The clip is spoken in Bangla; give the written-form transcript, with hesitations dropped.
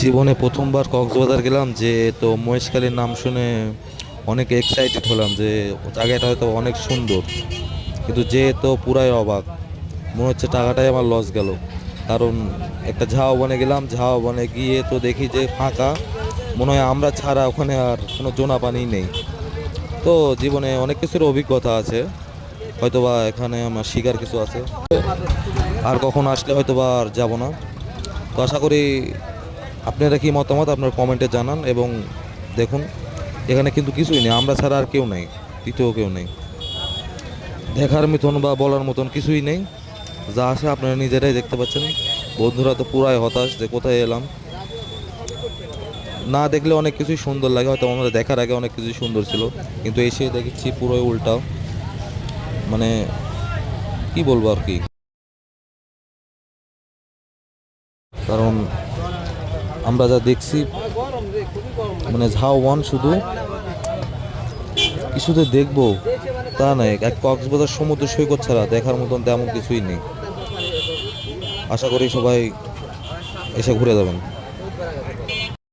জীবনে প্রথমবার কক্সবাজার গেলাম, যে তো মহেশখালীর নাম শুনে অনেক এক্সাইটেড হলাম যে জায়গাটা হয়তো অনেক সুন্দর, কিন্তু যে তো পুরাই অবাক। মনে হচ্ছে টাকাটাই আমার লস গেল। কারণ একটা ঝাউবনে গেলাম, ঝাউবনে গিয়ে তো দেখি যে ফাঁকা, মনে হয় আমরা ছাড়া ওখানে আর কোনো জোনা পানি নেই। তো জীবনে অনেক কিছুর অভিজ্ঞতা আছে, হয়তোবা এখানে আমার শিকার কিছু আছে। আর কখন আসলে হয়তোবা আর যাব না। তো আশা করি আপনারা কি মতামত আপনার কমেন্টে জানান, এবং দেখুন এখানে কিন্তু কিছুই নেই, আমরা ছাড়া আর কেউ নেই, তৃতীয় কেউ নেই। দেখার মতন বা বলার মতন কিছুই নেই। যা আছে আপনারা নিজেরাই দেখতে পাচ্ছেন। বন্ধুরা তো পুরাই হতাশ যে কোথায় এলাম। না দেখলে অনেক কিছুই সুন্দর লাগে, হয়তো আমাদের দেখার আগে অনেক কিছুই সুন্দর ছিল, কিন্তু এসে দেখছি পুরোই উল্টা। মানে কি বলবো আর কি। কারণ আমরা যা দেখছি, মানে ঝাউবন শুধু কিছুতে দেখবো তা নাই, এক কক্সবাজার সমুদ্র সৈকত ছাড়া দেখার মতন তেমন কিছুই নেই। আশা করি সবাই এসে ঘুরে যাবেন।